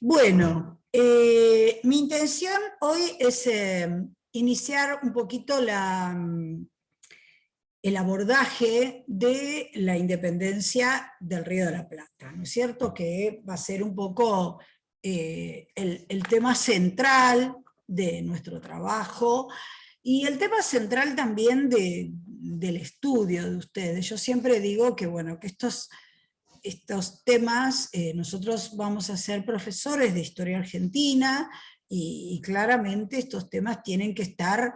Bueno, mi intención hoy es iniciar un poquito el abordaje de la independencia del Río de la Plata, ¿no es cierto? Que va a ser un poco el tema central de nuestro trabajo y el tema central también del estudio de ustedes. Yo siempre digo que, bueno, que estos temas, nosotros vamos a ser profesores de historia argentina y claramente estos temas tienen que estar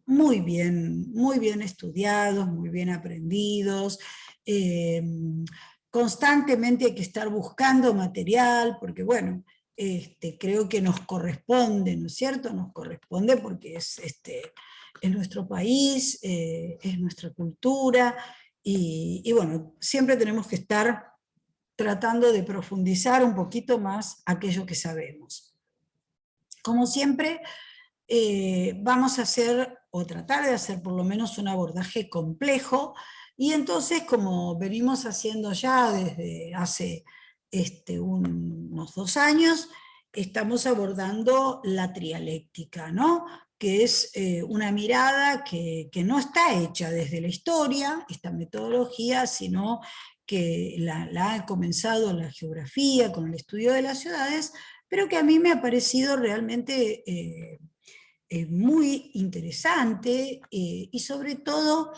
muy bien estudiados, muy bien aprendidos. eh, Constantemente hay que estar buscando material, porque bueno, creo que nos corresponde, ¿no es cierto? Nos corresponde porque es nuestro país, es nuestra cultura, y bueno, siempre tenemos que estar tratando de profundizar un poquito más aquello que sabemos. Como siempre, vamos a hacer, o tratar de hacer por lo menos un abordaje complejo, y entonces, como venimos haciendo ya desde hace unos 2 años, estamos abordando la trialéctica, ¿no? Que es una mirada que no está hecha desde la historia, esta metodología, sino que la ha comenzado la geografía con el estudio de las ciudades, pero que a mí me ha parecido realmente muy interesante, y sobre todo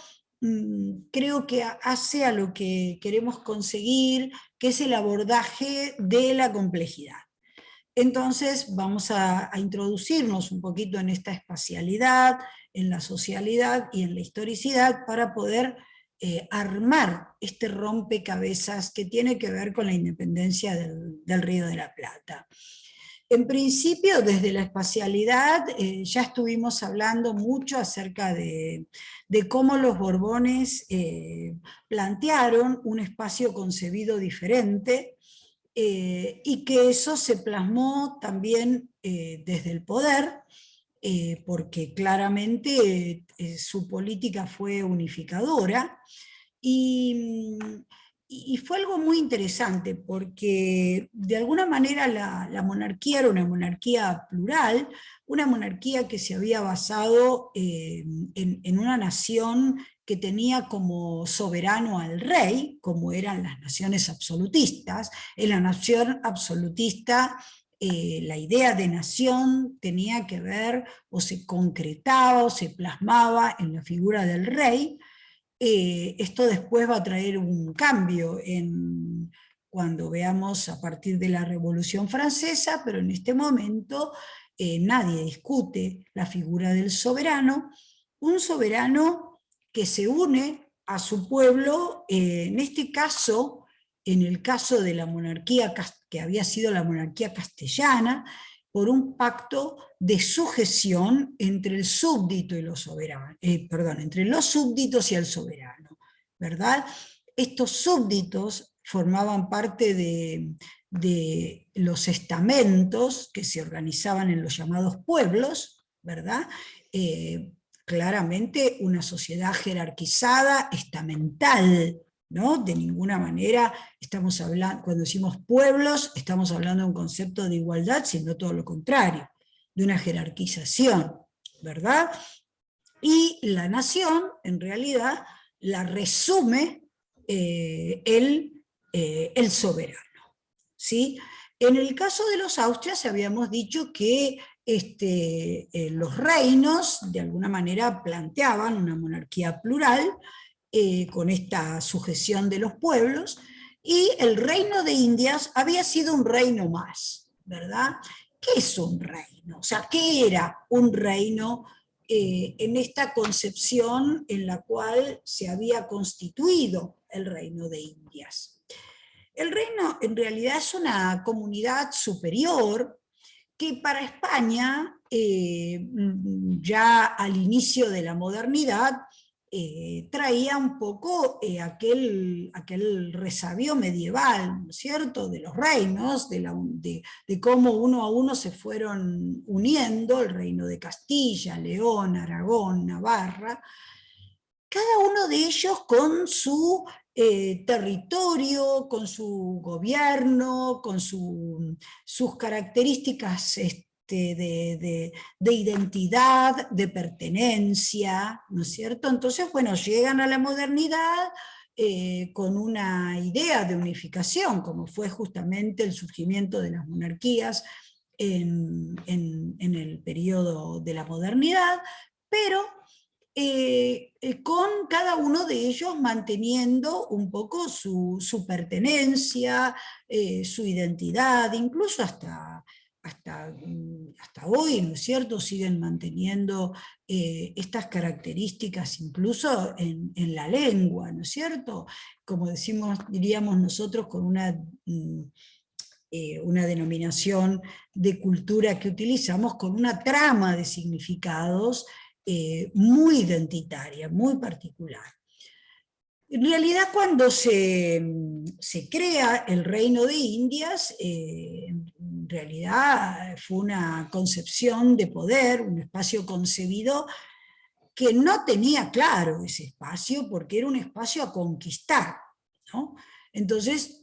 creo que hace a lo que queremos conseguir, que es el abordaje de la complejidad. Entonces vamos a introducirnos un poquito en esta espacialidad, en la socialidad y en la historicidad para poder armar este rompecabezas que tiene que ver con la independencia del Río de la Plata. En principio, desde la espacialidad, ya estuvimos hablando mucho acerca de cómo los Borbones plantearon un espacio concebido diferente, y que eso se plasmó también desde el poder, porque claramente su política fue unificadora, y, y fue algo muy interesante, porque de alguna manera la monarquía era una monarquía plural, una monarquía que se había basado en una nación que tenía como soberano al rey, como eran las naciones absolutistas. En la nación absolutista, la idea de nación tenía que ver, o se concretaba, o se plasmaba en la figura del rey. Esto después va a traer un cambio cuando veamos a partir de la Revolución Francesa, pero en este momento nadie discute la figura del soberano, un soberano que se une a su pueblo, en este caso, en el caso de la monarquía que había sido la monarquía castellana, por un pacto de sujeción entre el súbdito y los soberanos, perdón, entre los súbditos y el soberano, ¿verdad? Estos súbditos formaban parte de los estamentos que se organizaban en los llamados pueblos, ¿verdad? Claramente una sociedad jerarquizada, estamental, ¿no? De ninguna manera estamos hablando, cuando decimos pueblos, estamos hablando de un concepto de igualdad, sino todo lo contrario, de una jerarquización, ¿verdad? Y la nación, en realidad, la resume el soberano, ¿sí? En el caso de los Austrias habíamos dicho que los reinos, de alguna manera, planteaban una monarquía plural, con esta sujeción de los pueblos, y el reino de Indias había sido un reino más, ¿verdad? ¿Qué es un reino? O sea, ¿qué era un reino en esta concepción en la cual se había constituido el reino de Indias? El reino en realidad es una comunidad superior que para España, ya al inicio de la modernidad, traía un poco aquel resabio medieval, ¿no es cierto?, de los reinos, de cómo uno a uno se fueron uniendo, el reino de Castilla, León, Aragón, Navarra, cada uno de ellos con su territorio, con su gobierno, con sus características de identidad, de pertenencia, ¿no es cierto? Entonces, bueno, llegan a la modernidad con una idea de unificación, como fue justamente el surgimiento de las monarquías en el periodo de la modernidad, pero con cada uno de ellos manteniendo un poco su pertenencia, su identidad, incluso hasta hoy, ¿no es cierto?, siguen manteniendo estas características incluso en la lengua, ¿no es cierto? Como diríamos nosotros, con una denominación de cultura que utilizamos con una trama de significados muy identitaria, muy particular. En realidad, cuando se crea el Reino de Indias, en realidad fue una concepción de poder, un espacio concebido que no tenía claro ese espacio, porque era un espacio a conquistar, ¿no? Entonces,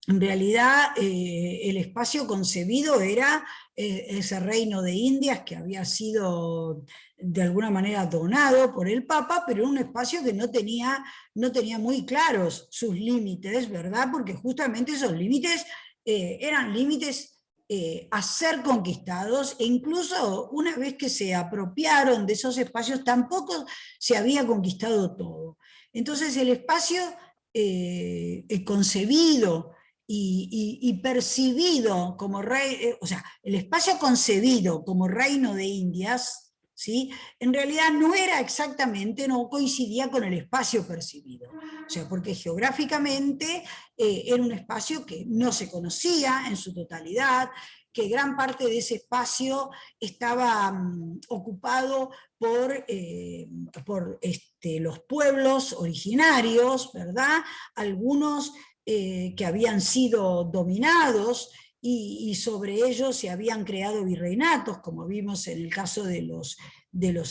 en realidad, el espacio concebido era ese reino de Indias que había sido de alguna manera donado por el Papa, pero era un espacio que no tenía muy claros sus límites, ¿verdad? Porque justamente esos límites eran límites a ser conquistados, e incluso una vez que se apropiaron de esos espacios, tampoco se había conquistado todo. Entonces el espacio concebido y percibido como rey, o sea, el espacio concebido como reino de Indias, ¿sí?, en realidad no era exactamente, no coincidía con el espacio percibido. O sea, porque geográficamente era un espacio que no se conocía en su totalidad, que gran parte de ese espacio estaba ocupado por los pueblos originarios, ¿verdad? Algunos que habían sido dominados y sobre ellos se habían creado virreinatos, como vimos en el caso de los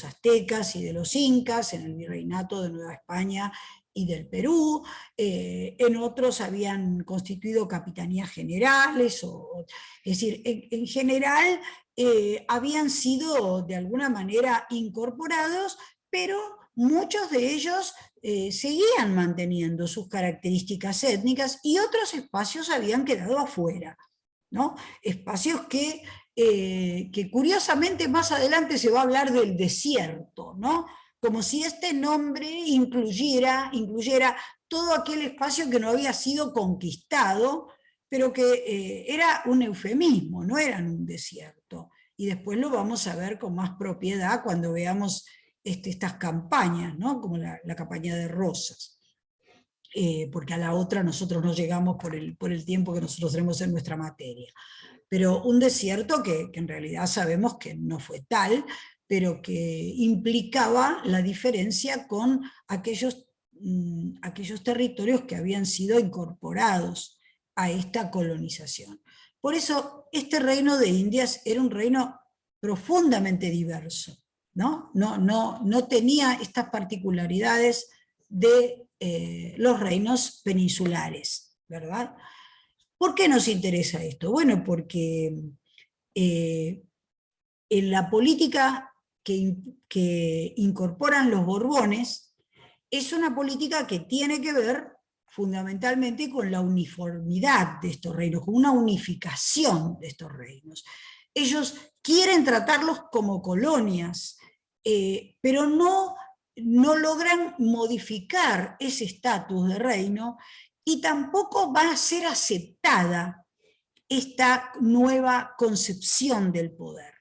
aztecas y de los incas, en el virreinato de Nueva España y del Perú. En otros habían constituido capitanías generales, es decir, en general habían sido de alguna manera incorporados, pero muchos de ellos seguían manteniendo sus características étnicas y otros espacios habían quedado afuera, ¿no? Espacios que curiosamente más adelante se va a hablar del desierto, ¿no? Como si este nombre incluyera todo aquel espacio que no había sido conquistado, pero que era un eufemismo, no era un desierto. Y después lo vamos a ver con más propiedad cuando veamos estas campañas, ¿no?, como la campaña de Rosas. Porque a la otra nosotros no llegamos por el tiempo que nosotros tenemos en nuestra materia. Pero un desierto que en realidad sabemos que no fue tal, pero que implicaba la diferencia con aquellos territorios que habían sido incorporados a esta colonización. Por eso este reino de Indias era un reino profundamente diverso, ¿no? No tenía estas particularidades de los reinos peninsulares, ¿verdad? ¿Por qué nos interesa esto? Bueno, porque en la política que incorporan los Borbones es una política que tiene que ver fundamentalmente con la uniformidad de estos reinos, con una unificación de estos reinos. Ellos quieren tratarlos como colonias, pero no logran modificar ese estatus de reino, y tampoco va a ser aceptada esta nueva concepción del poder.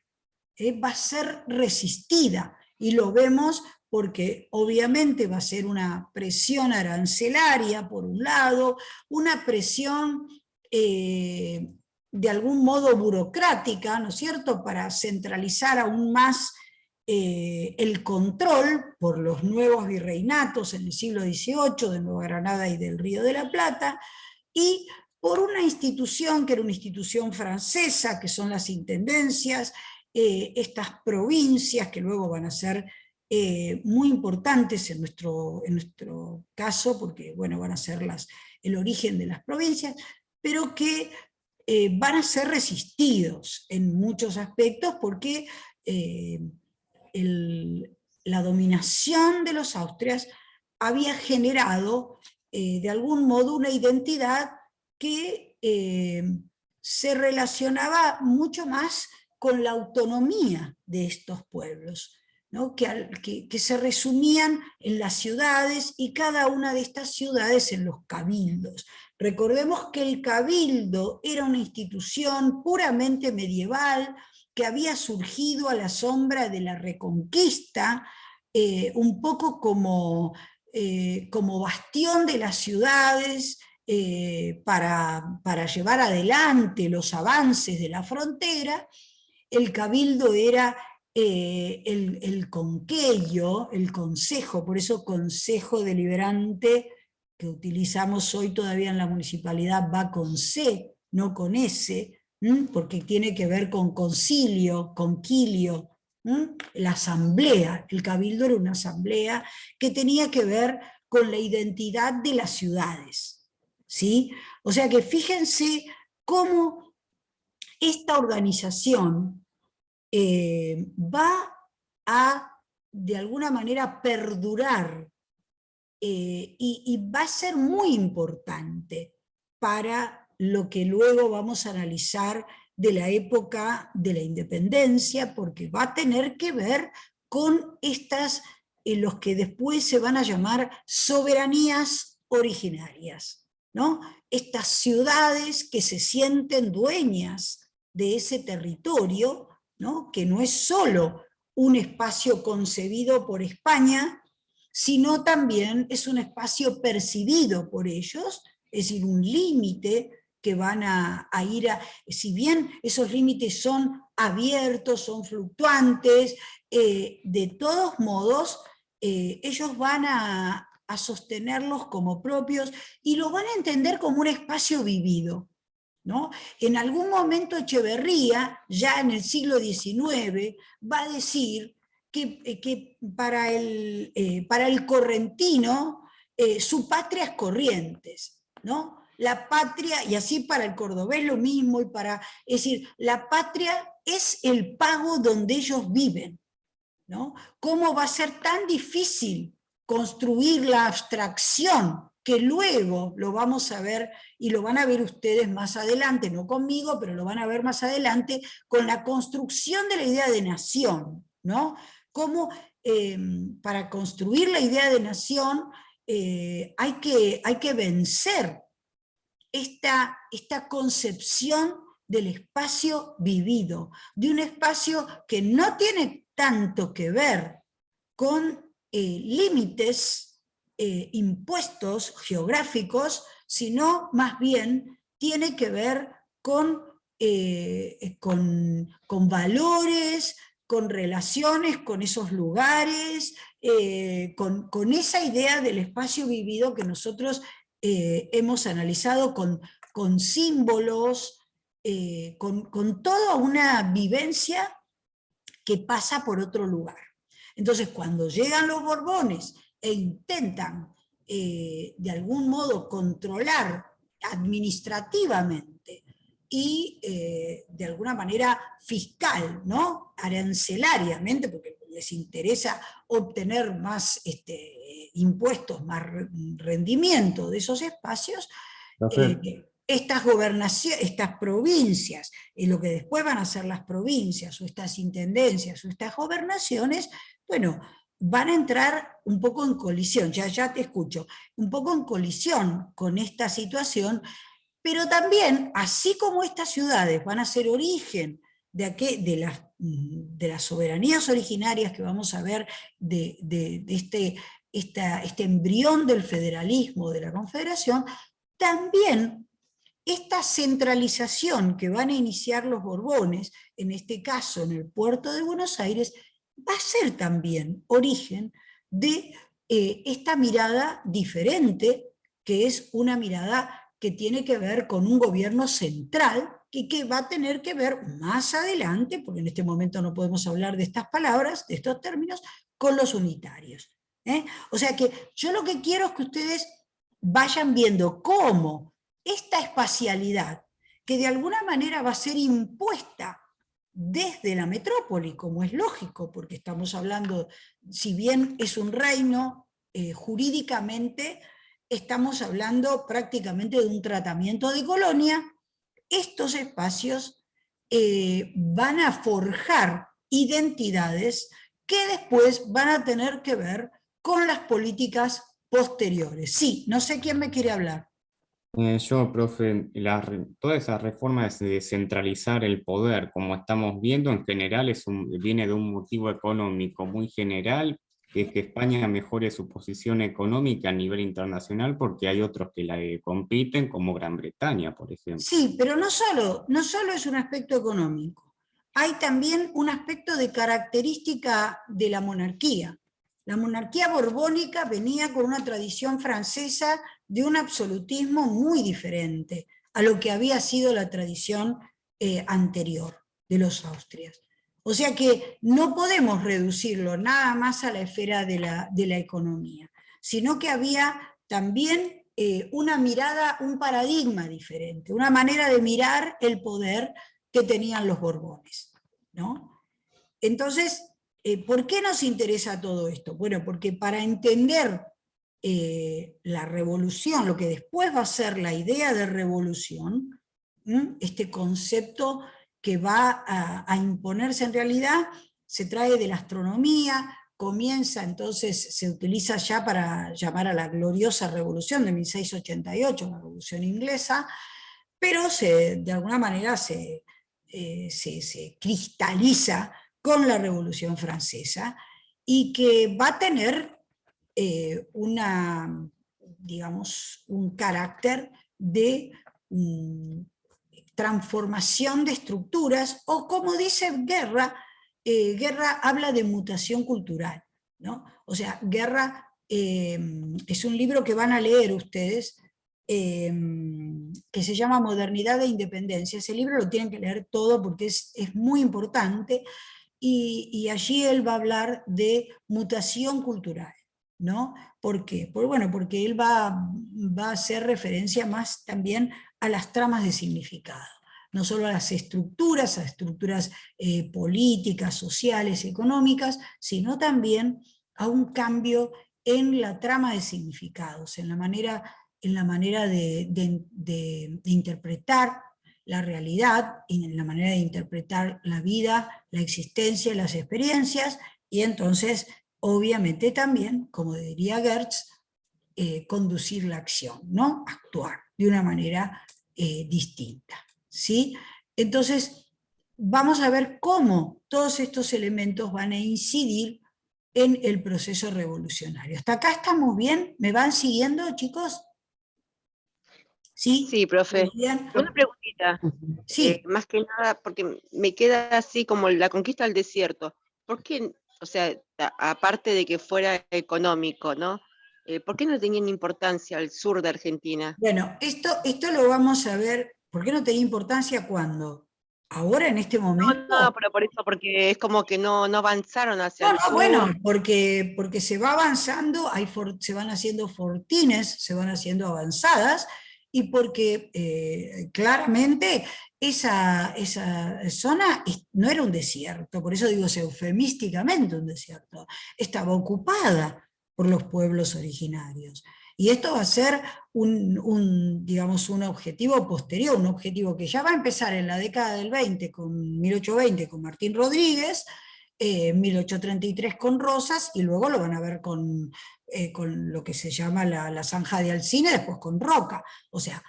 Va a ser resistida, y lo vemos porque obviamente va a ser una presión arancelaria por un lado, una presión de algún modo burocrática, ¿no es cierto?, para centralizar aún más el control por los nuevos virreinatos en el siglo XVIII de Nueva Granada y del Río de la Plata, y por una institución que era una institución francesa, que son las intendencias, estas provincias que luego van a ser muy importantes en nuestro caso, porque bueno, van a ser el origen de las provincias, pero que van a ser resistidos en muchos aspectos porque eh, la dominación de los austrias había generado de algún modo una identidad que se relacionaba mucho más con la autonomía de estos pueblos, ¿no? que se resumían en las ciudades y cada una de estas ciudades en los cabildos. Recordemos que el cabildo era una institución puramente medieval que había surgido a la sombra de la Reconquista, un poco como bastión de las ciudades, para llevar adelante los avances de la frontera. El cabildo era el conqueyo, el consejo, por eso consejo deliberante que utilizamos hoy todavía en la municipalidad va con C, no con S, porque tiene que ver con concilio, conquilio, la asamblea. El cabildo era una asamblea que tenía que ver con la identidad de las ciudades, ¿sí? O sea que fíjense cómo esta organización va a, de alguna manera, perdurar y va a ser muy importante para lo que luego vamos a analizar de la época de la independencia, porque va a tener que ver con los que después se van a llamar soberanías originarias, ¿no? Estas ciudades que se sienten dueñas de ese territorio, ¿no? Que no es solo un espacio concebido por España, sino también es un espacio percibido por ellos, es decir, un límite que van a ir si bien esos límites son abiertos, son fluctuantes, de todos modos, ellos van a sostenerlos como propios y lo van a entender como un espacio vivido, ¿no? En algún momento Echeverría, ya en el siglo XIX, va a decir que para el correntino su patria es Corrientes, ¿no? La patria, y así para el cordobés lo mismo, es decir, la patria es el pago donde ellos viven, ¿no? ¿Cómo va a ser tan difícil construir la abstracción que luego lo vamos a ver y lo van a ver ustedes más adelante, no conmigo, pero lo van a ver más adelante con la construcción de la idea de nación, ¿no? Cómo para construir la idea de nación hay que vencer esta concepción del espacio vivido, de un espacio que no tiene tanto que ver con límites impuestos geográficos, sino más bien tiene que ver con valores, con relaciones con esos lugares, con esa idea del espacio vivido que nosotros hemos analizado con símbolos, con toda una vivencia que pasa por otro lugar. Entonces, cuando llegan los Borbones e intentan de algún modo controlar administrativamente y de alguna manera fiscal, ¿no? Arancelariamente, porque les interesa obtener más impuestos, más rendimiento de esos espacios, estas provincias, lo que después van a ser las provincias, o estas intendencias, o estas gobernaciones, bueno, van a entrar un poco en colisión, ya te escucho, un poco en colisión con esta situación, pero también, así como estas ciudades van a ser origen de las soberanías originarias que vamos a ver, de este embrión del federalismo, de la confederación, también esta centralización que van a iniciar los Borbones, en este caso en el puerto de Buenos Aires, va a ser también origen de esta mirada diferente, que es una mirada que tiene que ver con un gobierno central, y que va a tener que ver más adelante, porque en este momento no podemos hablar de estas palabras, de estos términos, con los unitarios. O sea que yo lo que quiero es que ustedes vayan viendo cómo esta espacialidad, que de alguna manera va a ser impuesta desde la metrópoli, como es lógico, porque estamos hablando, si bien es un reino, jurídicamente estamos hablando prácticamente de un tratamiento de colonia, estos espacios van a forjar identidades que después van a tener que ver con las políticas posteriores. Sí, no sé quién me quiere hablar. Yo, profe, toda esa reforma de descentralizar el poder, como estamos viendo, en general viene de un motivo económico muy general, que es que España mejore su posición económica a nivel internacional, porque hay otros que la compiten, como Gran Bretaña, por ejemplo. Sí, pero no solo es un aspecto económico, hay también un aspecto de característica de la monarquía. La monarquía borbónica venía con una tradición francesa de un absolutismo muy diferente a lo que había sido la tradición anterior de los Austrias. O sea que no podemos reducirlo nada más a la esfera de la economía, sino que había también una mirada, un paradigma diferente, una manera de mirar el poder que tenían los Borbones, ¿no? Entonces, ¿por qué nos interesa todo esto? Bueno, porque para entender la revolución, lo que después va a ser la idea de revolución, este concepto que va a imponerse en realidad, se trae de la astronomía, comienza entonces, se utiliza ya para llamar a la gloriosa revolución de 1688, la revolución inglesa, pero de alguna manera se cristaliza con la Revolución Francesa y que va a tener digamos, un carácter de transformación de estructuras, o como dice Guerra, Guerra habla de mutación cultural, ¿no? O sea, Guerra es un libro que van a leer ustedes, que se llama Modernidad e Independencia. Ese libro lo tienen que leer todo porque es muy importante, y allí él va a hablar de mutación cultural, ¿no? ¿Por qué? Bueno, porque él va a hacer referencia más también a las tramas de significado, no solo a las estructuras políticas, sociales, económicas, sino también a un cambio en la trama de significados, en la manera de interpretar la realidad, en la manera de interpretar la vida, la existencia, las experiencias, y entonces, obviamente también, como diría Gertz, conducir la acción, ¿no? Actuar de una manera distinta, ¿sí? Entonces, vamos a ver cómo todos estos elementos van a incidir en el proceso revolucionario. ¿Hasta acá estamos bien? ¿Me van siguiendo, chicos? ¿Sí? Sí, profe. ¿Bien? Una preguntita, Sí. más que nada, porque me queda así como la conquista del desierto. ¿Por qué, o sea, aparte de que fuera económico, ¿no? ¿Por qué no tenían importancia el sur de Argentina? Bueno, esto lo vamos a ver. ¿Por qué no tenía importancia cuándo? ¿Ahora, en este No, momento? pero por eso, porque es como que no avanzaron hacia No, el no, bueno, sur. porque se va avanzando, se van haciendo fortines, se van haciendo avanzadas, y porque claramente esa zona no era un desierto, por eso digo eufemísticamente un desierto, estaba ocupada por los pueblos originarios. Y esto va a ser digamos, un objetivo posterior, un objetivo que ya va a empezar en la década del 20, con 1820, con Martín Rodríguez, 1833 con Rosas, y luego lo van a ver con lo que se llama la zanja de Alsina, después con Roca. O sea,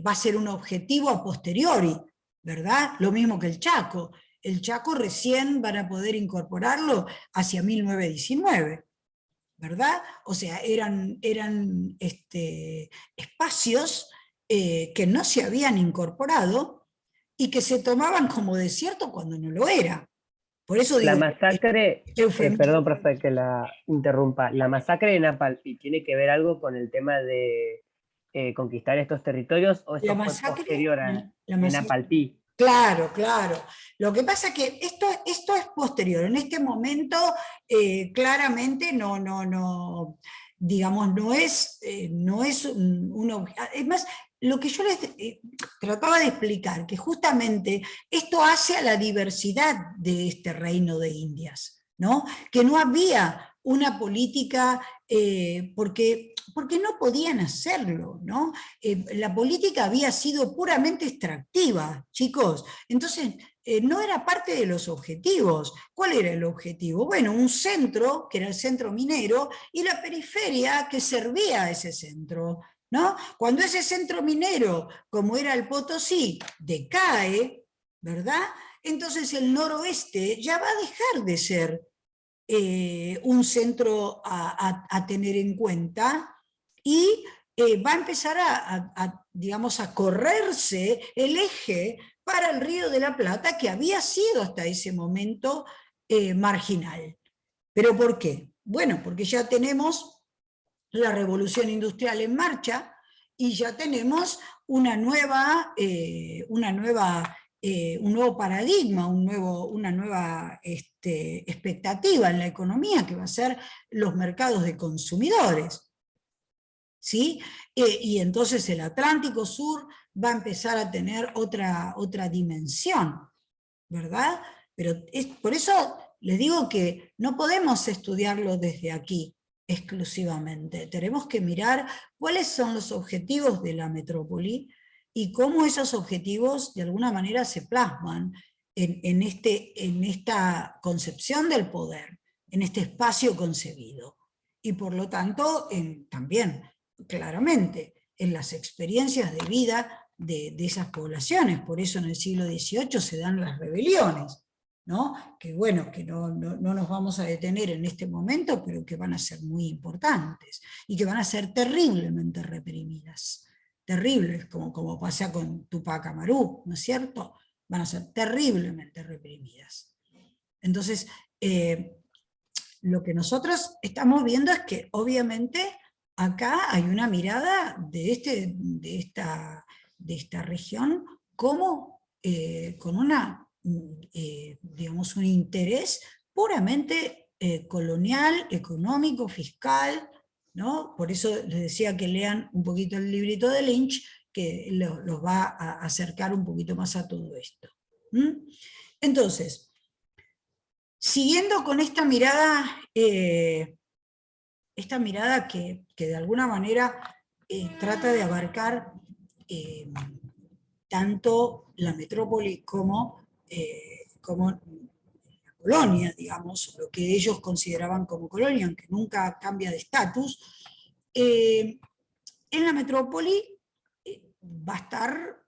va a ser un objetivo a posteriori, ¿verdad? Lo mismo que el Chaco. El Chaco recién van a poder incorporarlo hacia 1919, ¿verdad? O sea, eran espacios que no se habían incorporado y que se tomaban como desierto cuando no lo era. Por eso La digo, masacre, eufemismo. perdón, profe, que la interrumpa. La masacre de Napalm, ¿y tiene que ver algo con el tema conquistar estos territorios, o La eso fue masacre, posterior la en masacre. Napalpí? Claro, claro. Lo que pasa es que esto es posterior. En este momento, claramente no, digamos, no es es más, lo que yo les trataba de explicar, que justamente esto hace a la diversidad de este reino de Indias, ¿no? Que no había una política, porque no podían hacerlo, ¿no? La política había sido puramente extractiva, chicos. Entonces, no era parte de los objetivos. ¿Cuál era el objetivo? Bueno, un centro, que era el centro minero, y la periferia que servía a ese centro, ¿no? Cuando ese centro minero, como era el Potosí, decae, ¿verdad? Entonces el noroeste ya va a dejar de ser un centro a tener en cuenta, y va a empezar digamos, a correrse el eje para el Río de la Plata, que había sido hasta ese momento marginal. ¿Pero por qué? Bueno, porque ya tenemos la revolución industrial en marcha, y ya tenemos un nuevo paradigma, una nueva expectativa en la economía, que va a ser los mercados de consumidores. ¿Sí? Y entonces el Atlántico Sur va a empezar a tener otra dimensión, ¿verdad? Pero por eso les digo que no podemos estudiarlo desde aquí exclusivamente. Tenemos que mirar cuáles son los objetivos de la metrópoli y cómo esos objetivos de alguna manera se plasman en esta concepción del poder, en este espacio concebido. Y por lo tanto, también, claramente, en las experiencias de vida de esas poblaciones. Por eso en el siglo XVIII se dan las rebeliones, ¿no? Que bueno, que no nos vamos a detener en este momento, pero que van a ser muy importantes, y que van a ser terriblemente reprimidas, terribles, como pasa con Tupac Amaru, ¿no es cierto? Van a ser terriblemente reprimidas. Entonces, lo que nosotros estamos viendo es que obviamente acá hay una mirada de esta región como con digamos, un interés puramente colonial, económico, fiscal, ¿no? Por eso les decía que lean un poquito el librito de Lynch, que los va a acercar un poquito más a todo esto. Entonces, siguiendo con esta mirada que de alguna manera trata de abarcar tanto la metrópoli como la colonia, digamos, lo que ellos consideraban como colonia, aunque nunca cambia de estatus. En la metrópoli va a estar,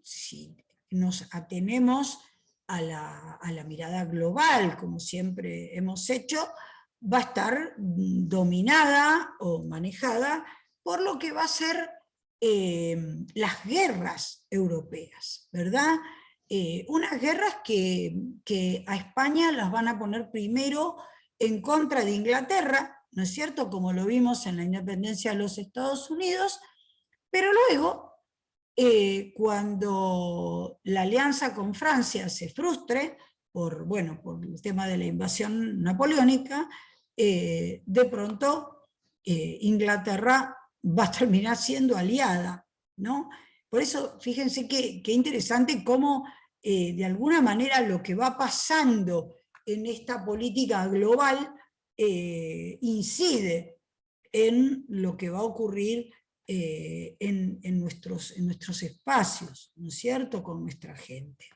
si nos atenemos a la mirada global, como siempre hemos hecho, va a estar dominada o manejada por lo que va a ser las guerras europeas, ¿verdad? Unas guerras que a España las van a poner primero en contra de Inglaterra, ¿no es cierto?, como lo vimos en la independencia de los Estados Unidos, pero luego, cuando la alianza con Francia se frustre, por el tema de la invasión napoleónica, de pronto Inglaterra va a terminar siendo aliada, ¿no? Por eso, fíjense qué interesante cómo de alguna manera lo que va pasando en esta política global incide en lo que va a ocurrir en nuestros espacios, ¿no es cierto?, con nuestra gente.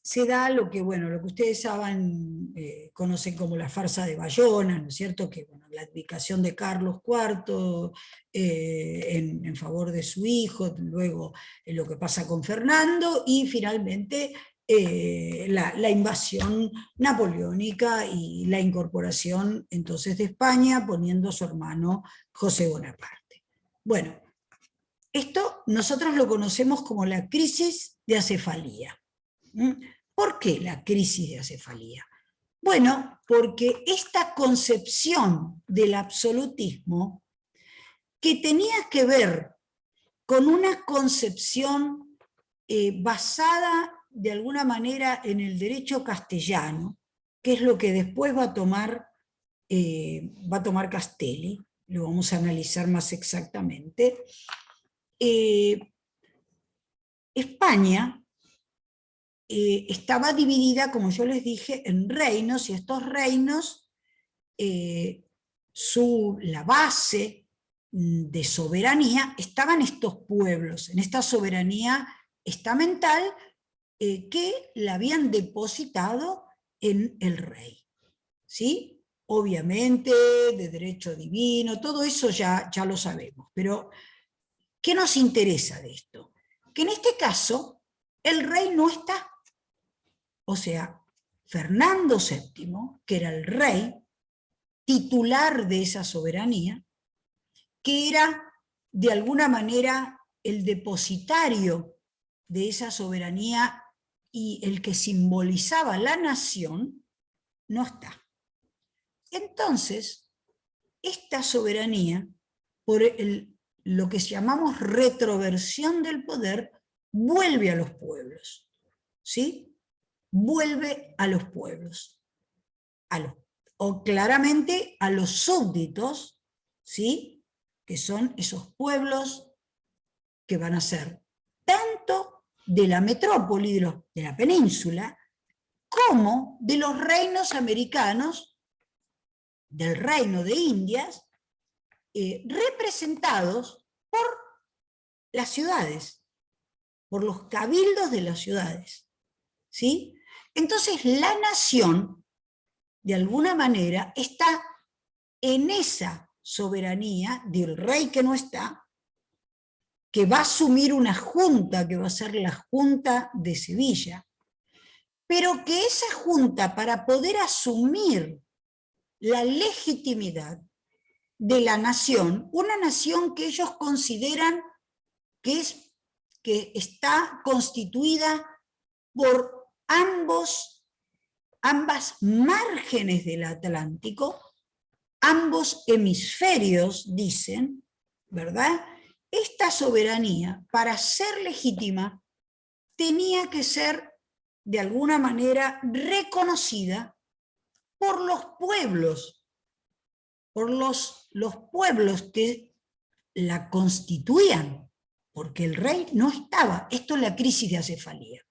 Se da lo que ustedes saben, conocen como la farsa de Bayona, ¿no es cierto?, que la abdicación de Carlos IV en favor de su hijo, luego lo que pasa con Fernando, y finalmente la invasión napoleónica y la incorporación entonces de España, poniendo a su hermano José Bonaparte. Bueno, esto nosotros lo conocemos como la crisis de acefalía. ¿Por qué la crisis de acefalía? Bueno, porque esta concepción del absolutismo que tenía que ver con una concepción basada de alguna manera en el derecho castellano, que es lo que después va a tomar Castelli, lo vamos a analizar más exactamente. España estaba dividida, como yo les dije, en reinos, y estos reinos, la base de soberanía estaban estos pueblos, en esta soberanía estamental que la habían depositado en el rey. ¿Sí? Obviamente, de derecho divino, todo eso ya lo sabemos, pero ¿qué nos interesa de esto? Que en este caso el rey no está. O sea, Fernando VII, que era el rey titular de esa soberanía, que era de alguna manera el depositario de esa soberanía y el que simbolizaba la nación, no está. Entonces, esta soberanía, por lo que llamamos retroversión del poder, vuelve a los pueblos, ¿sí? Vuelve a los pueblos, o claramente a los súbditos, ¿sí? Que son esos pueblos que van a ser tanto de la metrópoli, de la península, como de los reinos americanos, del reino de Indias, representados por las ciudades, por los cabildos de las ciudades, ¿sí? Entonces la nación, de alguna manera, está en esa soberanía del rey que no está, que va a asumir una junta, que va a ser la Junta de Sevilla, pero que esa junta, para poder asumir la legitimidad de la nación, una nación que ellos consideran que está constituida por ambas márgenes del Atlántico, ambos hemisferios, dicen, ¿verdad? Esta soberanía, para ser legítima, tenía que ser de alguna manera reconocida por los pueblos, por los pueblos que la constituían, porque el rey no estaba. Esto es la crisis de acefalía.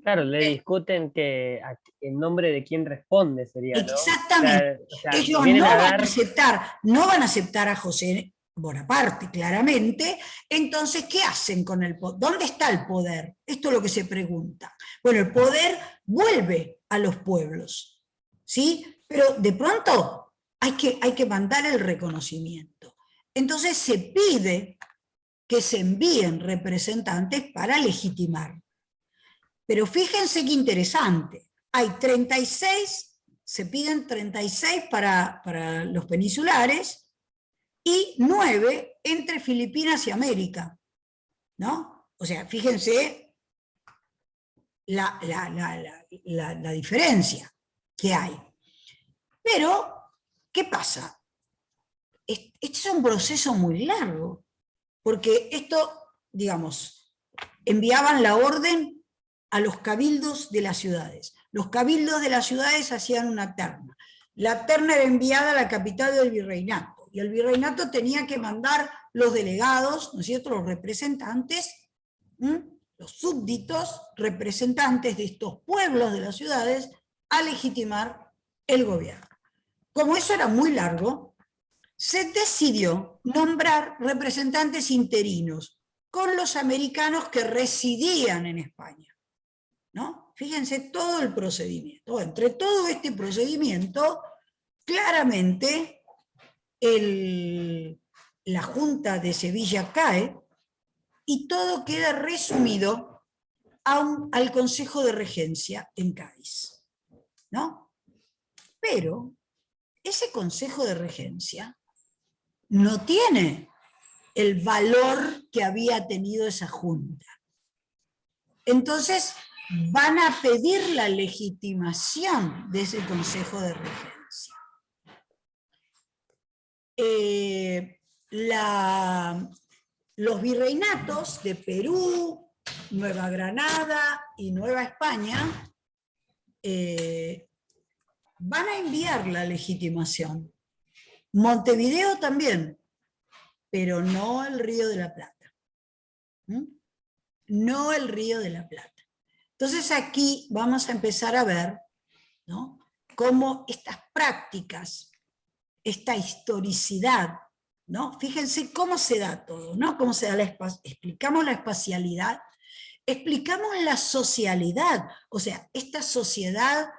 Claro, le discuten que en nombre de quién responde sería, ¿no? Exactamente. O sea, ellos vienen no a van dar... no van a aceptar a José Bonaparte, claramente. Entonces, ¿qué hacen con el poder? ¿Dónde está el poder? Esto es lo que se pregunta. Bueno, el poder vuelve a los pueblos, ¿sí? Pero de pronto hay que mandar el reconocimiento. Entonces se pide que se envíen representantes para legitimar. Pero fíjense qué interesante, hay 36, se piden 36 para los peninsulares y 9 entre Filipinas y América, ¿no? O sea, fíjense la diferencia que hay. Pero, ¿qué pasa? Este es un proceso muy largo, porque esto, digamos, enviaban la orden a los cabildos de las ciudades. Los cabildos de las ciudades hacían una terna. La terna era enviada a la capital del virreinato, y el virreinato tenía que mandar los delegados, ¿no es cierto?, los representantes, los súbditos, representantes de estos pueblos de las ciudades, a legitimar el gobierno. Como eso era muy largo, se decidió nombrar representantes interinos con los americanos que residían en España, ¿no? Fíjense todo el procedimiento. Entre todo este procedimiento, claramente la Junta de Sevilla cae y todo queda resumido al Consejo de Regencia en Cádiz, ¿no? Pero ese Consejo de Regencia no tiene el valor que había tenido esa Junta. Entonces van a pedir la legitimación de ese Consejo de Regencia. los virreinatos de Perú, Nueva Granada y Nueva España van a enviar la legitimación. Montevideo también, pero no el Río de la Plata. No el Río de la Plata. Entonces aquí vamos a empezar a ver, ¿no?, cómo estas prácticas, esta historicidad, ¿no? Fíjense cómo se da todo, ¿no? Cómo se da explicamos la espacialidad, explicamos la socialidad, o sea, esta sociedad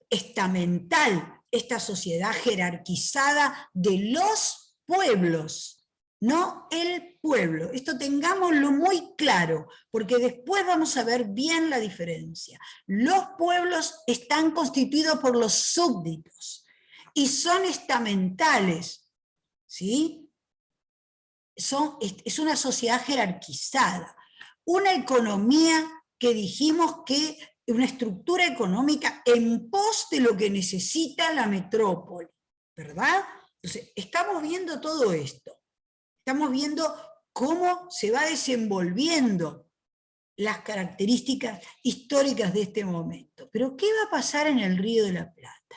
estamental, esta sociedad jerarquizada de los pueblos, no el pueblo. Esto tengámoslo muy claro, porque después vamos a ver bien la diferencia. Los pueblos están constituidos por los súbditos y son estamentales, ¿sí? Es una sociedad jerarquizada, una economía que dijimos que una estructura económica en pos de lo que necesita la metrópoli, ¿verdad? Entonces, estamos viendo todo esto. Estamos viendo cómo se va desenvolviendo las características históricas de este momento. Pero ¿qué va a pasar en el Río de la Plata?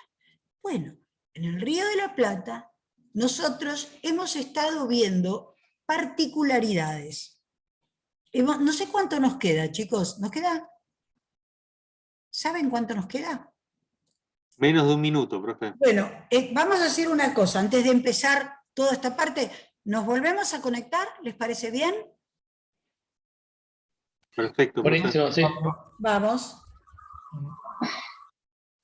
Bueno, en el Río de la Plata nosotros hemos estado viendo particularidades. No sé cuánto nos queda, chicos. ¿Nos queda? ¿Saben cuánto nos queda? Menos de un minuto, profe. Bueno, vamos a hacer una cosa. Antes de empezar toda esta parte, ¿nos volvemos a conectar? ¿Les parece bien? Perfecto, profe. Buenísimo, sí. Vamos.